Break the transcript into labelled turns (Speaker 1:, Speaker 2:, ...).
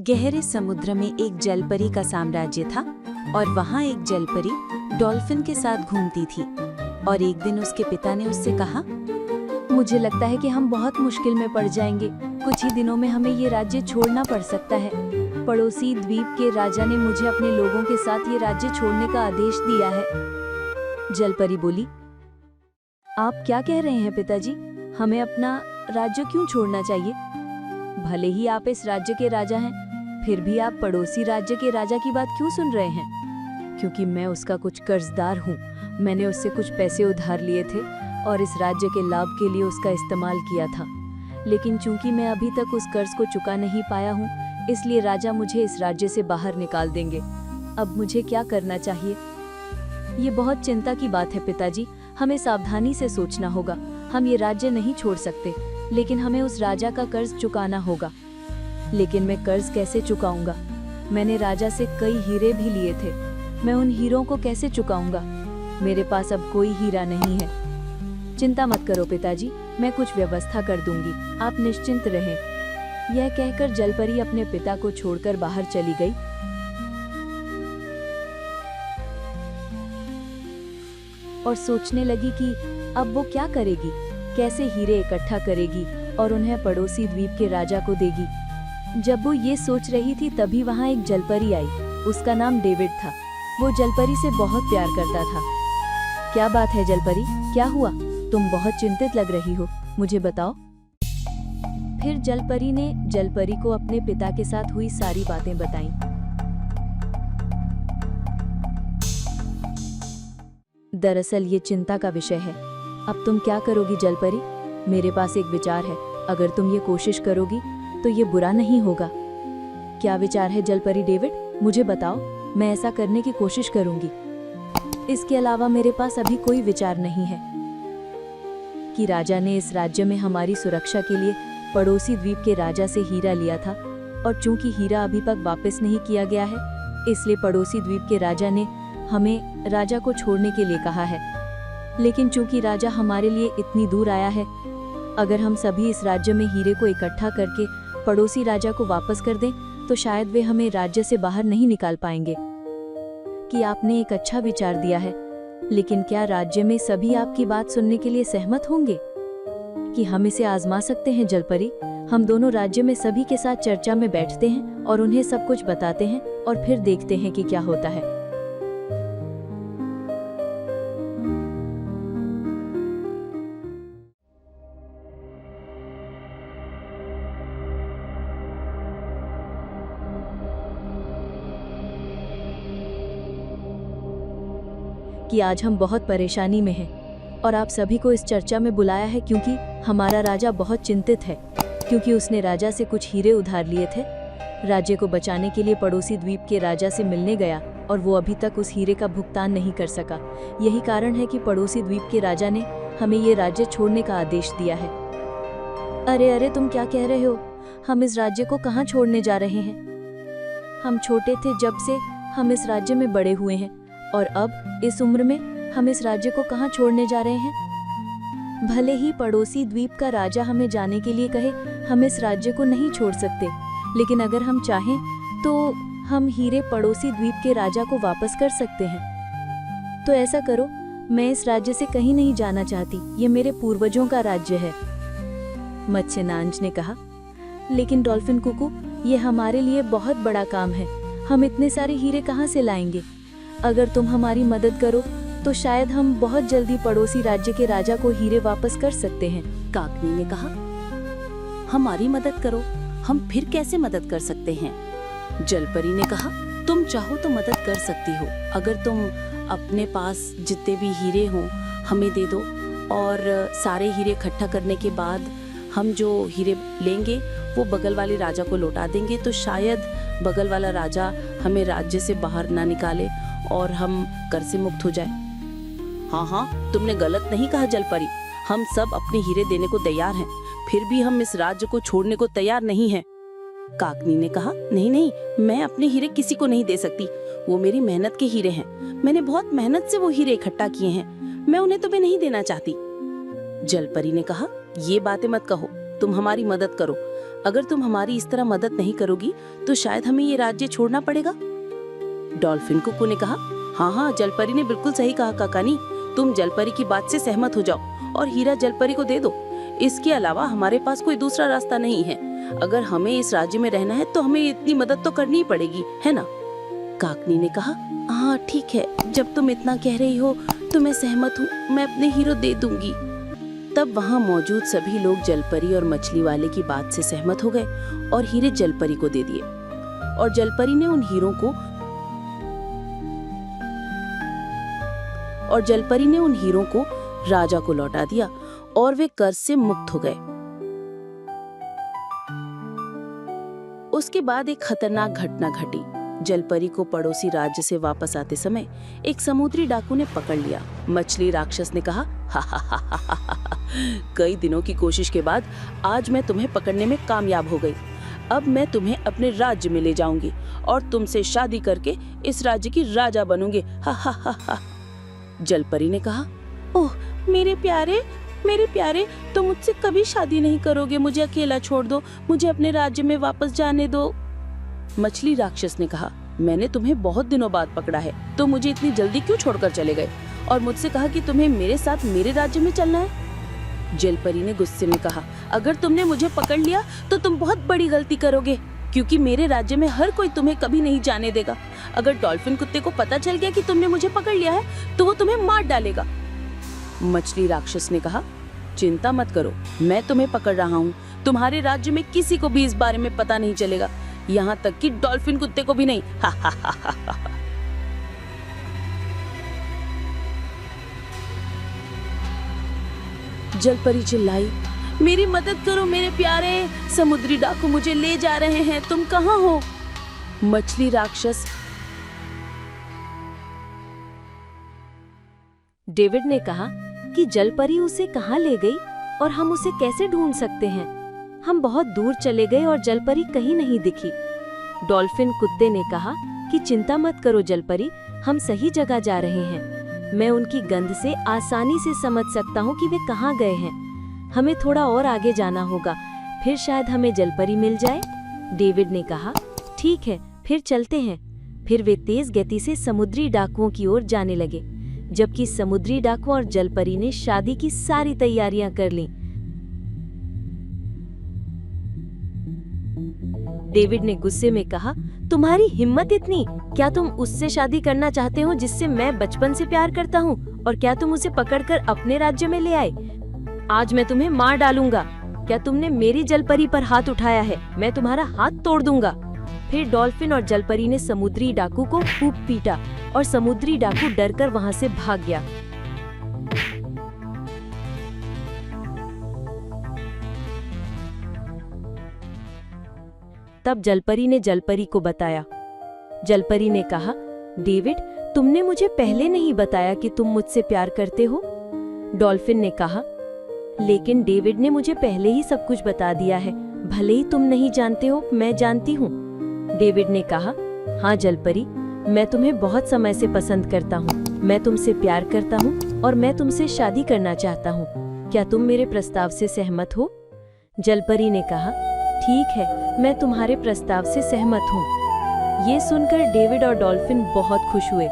Speaker 1: गहरे समुद्र में एक जलपरी का साम्राज्य था और वहाँ एक जलपरी डॉल्फिन के साथ घूमती थी। और एक दिन उसके पिता ने उससे कहा,
Speaker 2: मुझे लगता है कि हम बहुत मुश्किल में पड़ जाएंगे। कुछ ही दिनों में हमें ये राज्य छोड़ना पड़ सकता है। पड़ोसी द्वीप के राजा ने मुझे अपने लोगों के साथ ये राज्य छोड़ने का आदेश दिया है। जलपरी बोली, आप क्या कह रहे हैं पिताजी? हमें अपना राज्य क्यों छोड़ना चाहिए? भले ही आप इस राज्य के राजा हैं, फिर भी आप पड़ोसी राज्य के राजा की बात क्यों सुन रहे हैं? क्योंकि मैं उसका कुछ कर्जदार हूँ। मैंने उससे कुछ पैसे उधार लिए थे और इस राज्य के लाभ के लिए उसका इस्तेमाल किया था। लेकिन चूंकि मैं अभी तक उस कर्ज को चुका नहीं पाया हूँ, इसलिए राजा मुझे इस राज्य से बाहर निकाल देंगे। अब मुझे क्या करना चाहिए? ये बहुत चिंता की बात है पिताजी। हमें सावधानी से सोचना होगा। हम ये राज्य नहीं छोड़ सकते, लेकिन हमें उस राजा का कर्ज चुकाना होगा। लेकिन मैं कर्ज कैसे चुकाऊंगा? मैंने राजा से कई हीरे भी लिए थे। मैं उन हीरों को कैसे चुकाऊंगा? मेरे पास अब कोई हीरा नहीं है। चिंता मत करो पिताजी, मैं कुछ व्यवस्था कर दूंगी। आप निश्चिंत रहें। यह कहकर जलपरी अपने पिता को छोड़कर बाहर चली गई। और सोचने लगी कि अब वो क्या करेगी, कैसे हीरे इकट्ठा करेगी और उन्हें पड़ोसी द्वीप के राजा को देगी। जब वो ये सोच रही थी, तभी वहाँ एक जलपरी आई। उसका नाम डेविड था। वो जलपरी से बहुत प्यार करता था। क्या बात है जलपरी, क्या हुआ? तुम बहुत चिंतित लग रही हो, मुझे बताओ। फिर जलपरी ने जलपरी को अपने पिता के साथ हुई सारी बातें बताईं। दरअसल ये चिंता का विषय है। अब तुम क्या करोगी जलपरी? मेरे पास एक विचार है। अगर तुम ये कोशिश करोगी तो ये बुरा नहीं होगा। क्या विचार है जलपरी डेविड? मुझे बताओ, मैं ऐसा करने की कोशिश करूंगी। इसके अलावा मेरे पास अभी कोई विचार नहीं है। कि राजा ने इस राज्य में हमारी सुरक्षा के लिए पड़ोसी द्वीप के राजा से हीरा लिया था, और चूंकि हीरा अभी तक वापस नहीं किया गया है, इसलिए पड़ोसी द्वीप के राजा ने हमें राजा को छोड़ने के लिए कहा है। लेकिन चूंकि राजा हमारे लिए इतनी दूर आया है, अगर हम सभी इस राज्य में हीरे को इकट्ठा करके पड़ोसी राजा को वापस कर दें, तो शायद वे हमें राज्य से बाहर नहीं निकाल पाएंगे। कि आपने एक अच्छा विचार दिया है, लेकिन क्या राज्य में सभी आपकी बात सुनने के लिए सहमत होंगे? कि हम इसे आजमा सकते हैं जलपरी। हम दोनों राज्य में सभी के साथ चर्चा में बैठते हैं और उन्हें सब कुछ बताते हैं, और फिर देखते हैं कि क्या होता है। कि आज हम बहुत परेशानी में हैं और आप सभी को इस चर्चा में बुलाया है क्योंकि हमारा राजा बहुत चिंतित है, क्योंकि उसने राजा से कुछ हीरे उधार लिए थे। राज्य को बचाने के लिए पड़ोसी द्वीप के राजा से मिलने गया और वो अभी तक उस हीरे का भुगतान नहीं कर सका। यही कारण है कि पड़ोसी द्वीप के राजा ने हमें ये राज्य छोड़ने का आदेश दिया है। अरे अरे, तुम क्या कह रहे हो? हम इस राज्य को कहाँ छोड़ने जा रहे हैं? हम छोटे थे जब से हम इस राज्य में बड़े हुए हैं, और अब इस उम्र में हम इस राज्य को कहाँ छोड़ने जा रहे हैं? भले ही पड़ोसी द्वीप का राजा हमें जाने के लिए कहे, हम इस राज्य को नहीं छोड़ सकते। लेकिन अगर हम चाहें तो हम हीरे पड़ोसी द्वीप के राजा को वापस कर सकते हैं। तो ऐसा करो, मैं इस राज्य से कहीं नहीं जाना चाहती। ये मेरे पूर्वजों का राज्य है। मत्स्यनांज ने कहा, लेकिन डॉल्फिन कुकू, ये हमारे लिए बहुत बड़ा काम है। हम इतने सारे हीरे कहाँ से लाएंगे? अगर तुम हमारी मदद करो तो शायद हम बहुत जल्दी पड़ोसी राज्य के राजा को हीरे वापस कर सकते हैं।
Speaker 3: काकनी ने कहा, हमारी मदद करो? हम फिर कैसे मदद कर सकते हैं? जलपरी ने कहा, तुम चाहो तो मदद कर सकती हो। अगर तुम अपने पास जितने भी हीरे हों हमें दे दो, और सारे हीरे इकट्ठा करने के बाद हम जो हीरे लेंगे वो बगल वाले राजा को लौटा देंगे, तो शायद बगल वाला राजा हमें राज्य से बाहर ना निकाले और हम कर से मुक्त हो जाए। हाँ, तुमने गलत नहीं कहा जलपरी। हम सब अपने हीरे देने को तैयार हैं, फिर भी हम इस राज्य को छोड़ने को तैयार नहीं हैं। काकनी ने कहा, नहीं नहीं, मैं अपने हीरे किसी को नहीं दे सकती। वो मेरी मेहनत के हीरे हैं। मैंने बहुत मेहनत से वो हीरे इकट्ठा किए हैं। मैं उन्हें तुम्हें नहीं देना चाहती। जलपरी ने कहा, ये बातें मत कहो, तुम हमारी मदद करो। अगर तुम हमारी इस तरह मदद नहीं करोगी तो शायद हमें ये राज्य छोड़ना पड़ेगा। डॉल्फिन कुकू ने कहा, हाँ हाँ, जलपरी ने बिल्कुल सही कहा काकानी, तुम जलपरी की बात से सहमत हो जाओ और हीरा जलपरी को दे दो। इसके अलावा हमारे पास कोई दूसरा रास्ता नहीं है। अगर हमें इस राज्य में रहना है तो हमें इतनी मदद तो करनी ही पड़ेगी, है ना? काकनी ने कहा, हाँ ठीक है, जब तुम इतना कह रही हो तो मैं सहमत हूँ, मैं अपने हीरो दे दूंगी। तब वहाँ मौजूद सभी लोग जलपरी और मछली वाले की बात से सहमत हो गए और हीरे जलपरी को दे दिए। और जलपरी ने उन हीरों को राजा को लौटा दिया और वे कर्ज से मुक्त हो गए। उसके बाद एक खतरनाक घटना घटी। जलपरी को पड़ोसी राज्य से वापस आते समय एक समुद्री डाकू ने पकड़ लिया। मछली राक्षस ने कहा, हा हा हा हा हा हा, कई दिनों की कोशिश के बाद आज मैं तुम्हें पकड़ने में कामयाब हो गई। अब मैं तुम्हें अपने राज्य में ले जाऊंगी और तुमसे शादी करके इस राज्य की राजा बनूंगी। हा हा हा हा। जलपरी ने कहा, ओह मेरे प्यारे, तुम मुझसे कभी शादी नहीं करोगे, मुझे अकेला छोड़ दो, मुझे अपने राज्य में वापस जाने दो। मछली राक्षस ने कहा, मैंने तुम्हें बहुत दिनों बाद पकड़ा है, तो मुझे इतनी जल्दी क्यों छोड़कर चले गए और मुझसे कहा कि तुम्हें मेरे साथ मेरे राज्य में चलना है। जलपरी ने गुस्से में कहा, अगर तुमने मुझे पकड़ लिया तो तुम बहुत बड़ी गलती करोगे, क्योंकि मेरे राज्य में हर कोई तुम्हें कभी नहीं जाने देगा। अगर डॉल्फिन कुत्ते को पता चल गया कि तुमने मुझे पकड़ लिया है तो वो तुम्हें मार डालेगा। मछली राक्षस ने कहा, चिंता मत करो, मैं तुम्हें पकड़ रहा हूँ। तुम्हारे राज्य में किसी को भी इस बारे में पता नहीं चलेगा, यहाँ तक कि डॉल्फिन कुत्ते को भी नहीं। हा हा हा हा हा। जलपरी चिल्लाई, मेरी मदद करो मेरे प्यारे, समुद्री डाकू मुझे ले जा रहे हैं, तुम कहाँ हो? मछली राक्षस
Speaker 2: डेविड ने कहा कि जलपरी उसे कहाँ ले गई और हम उसे कैसे ढूंढ सकते हैं। हम बहुत दूर चले गए और जलपरी कहीं नहीं दिखी। डॉल्फिन कुत्ते ने कहा कि चिंता मत करो जलपरी, हम सही जगह जा रहे हैं। मैं उनकी गंध से आसानी से समझ सकता हूँ कि वे कहाँ गए हैं। हमें थोड़ा और आगे जाना होगा, फिर शायद हमें जलपरी मिल जाए। डेविड ने कहा, ठीक है, फिर चलते हैं। फिर वे तेज गति से समुद्री डाकुओं की ओर जाने लगे, जबकि समुद्री डाकू और जलपरी ने शादी की सारी तैयारियां कर लीं। डेविड ने गुस्से में कहा, तुम्हारी हिम्मत इतनी? क्या तुम उससे शादी करना चाहते हो जिससे मैं बचपन से प्यार करता हूँ? और क्या तुम उसे पकड़कर अपने राज्य में ले आए? आज मैं तुम्हें मार डालूंगा। क्या तुमने मेरी जलपरी पर हाथ उठाया है? मैं तुम्हारा हाथ तोड़ दूंगा। फिर डॉल्फिन और जलपरी ने समुद्री डाकू को खूब पीटा और समुद्री डाकू डरकर वहां से भाग गया। तब जलपरी ने जलपरी को बताया। जलपरी ने कहा, डेविड, तुमने मुझे पहले नहीं बताया कि तुम मुझसे प्यार करते हो। डॉल्फिन ने कहा, लेकिन डेविड ने मुझे पहले ही सब कुछ बता दिया है, भले ही तुम नहीं जानते हो, मैं जानती हूँ। डेविड ने कहा, हाँ जलपरी, मैं तुम्हें बहुत समय से पसंद करता हूँ, मैं तुमसे प्यार करता हूँ और मैं तुमसे शादी करना चाहता हूँ। क्या तुम मेरे प्रस्ताव से सहमत हो? जलपरी ने कहा, ठीक है, मैं तुम्हारे प्रस्ताव से सहमत हूँ। ये सुनकर डेविड और डॉल्फिन बहुत खुश हुए